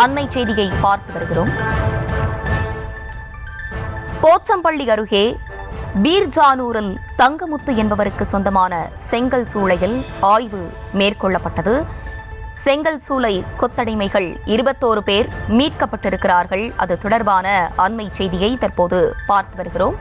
அண்மை செய்தியை பார்த்து வருகிறோம். போச்சம்பள்ளி அருகே பீர்ஜானூரில் தங்கமுத்து என்பவருக்கு சொந்தமான செங்கல் சூளையில் ஆய்வு மேற்கொள்ளப்பட்டது. செங்கல் சூளை கொத்தடிமைகள் 21 பேர் மீட்கப்பட்டிருக்கிறார்கள். அது தொடர்பான அண்மை செய்தியை தற்போது பார்த்து வருகிறோம்.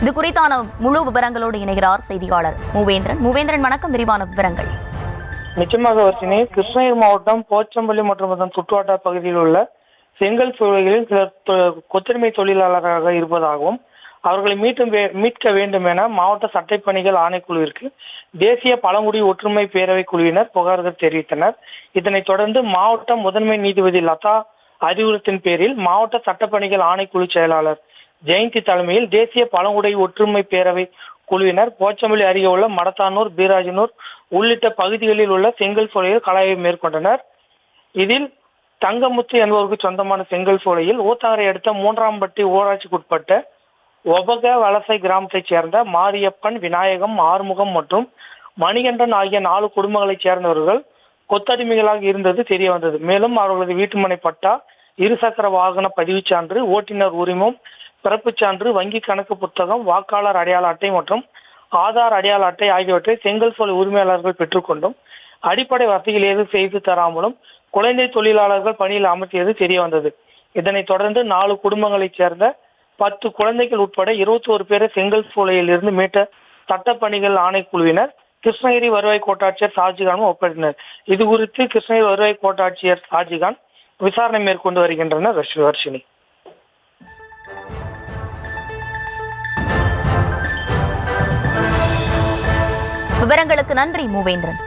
இது குறித்தான முழு விவரங்களோடு இணைகிறார் செய்தியாளர் மூவேந்திரன். மூவேந்திரன், வணக்கம். விரிவான விவரங்கள். நிச்சயமாக வர்ஷினி, கிருஷ்ணகிரி மாவட்டம் போச்சம்பள்ளி மற்றும் அதன் சுற்றுவட்டார பகுதியில் உள்ள செங்கல் சூளைகளில் சிலர் கொத்தடிமை தொழிலாளராக இருப்பதாகவும் அவர்களை மீட்க வேண்டும் என மாவட்ட சட்டப்பணிகள் ஆணைக்குழுவிற்கு தேசிய பழங்குடி ஒற்றுமை பேரவை குழுவினர் புகார்கள் தெரிவித்தனர். இதனைத் தொடர்ந்து மாவட்ட முதன்மை நீதிபதி லதா அறிவுறுத்தின் பேரில் மாவட்ட சட்டப்பணிகள் ஆணைக்குழு செயலாளர் ஜெயந்தி தலைமையில் தேசிய பழங்குடி ஒற்றுமை பேரவை குழுவினர் போச்சம்பள்ளி அருகே உள்ள மடத்தானூர், பீராஜனூர் உள்ளிட்ட பகுதிகளில் உள்ள செங்கல் சூளையில் களஆய்வு மேற்கொண்டனர். இதில் தங்கமுத்து என்பவருக்கு சொந்தமான செங்கல் சூளையில் ஊத்தங்கரை அடுத்த 3ஆம்பட்டி ஊராட்சிக்குட்பட்ட ஒபக வலசை கிராமத்தைச் சேர்ந்த மாரியப்பன், விநாயகம், ஆறுமுகம் மற்றும் மணிகண்டன் ஆகிய 4 குடும்பங்களைச் சேர்ந்தவர்கள் கொத்தடிமைகளாக இருந்தது தெரிய வந்தது. மேலும் அவர்களது வீட்டுமனை பட்டா, இருசக்கர வாகன பதிவுச் சான்று, ஓட்டுநர் உரிமம், பிறப்புச் சான்று, வங்கி கணக்கு புத்தகம், வாக்காளர் அடையாள அட்டை மற்றும் ஆதார் அடையாள அட்டை ஆகியவற்றை செங்கல் சூளை உரிமையாளர்கள் பெற்றுக்கொண்டும் அடிப்படை வசதிகள் ஏதும் செய்து தராமலும் குழந்தை தொழிலாளர்கள் பணியில் அமர்த்தியது தெரிய வந்தது. இதனைத் தொடர்ந்து 4 குடும்பங்களைச் சேர்ந்த 10 குழந்தைகள் உட்பட 21 பேரை செங்கல் சூளையில் இருந்து மீட்ட சட்டப்பணிகள் ஆணைக்குழுவினர் கிருஷ்ணகிரி வருவாய் கோட்டாட்சியர் ஷாஜிகானும் ஒப்படைத்தனர். இது குறித்து கிருஷ்ணகிரி வருவாய் கோட்டாட்சியர் ஷாஜிகான் விசாரணை மேற்கொண்டு வருகின்றனர். வர்ஷினி, விவரங்களுக்கு நன்றி மூவேந்திரன்.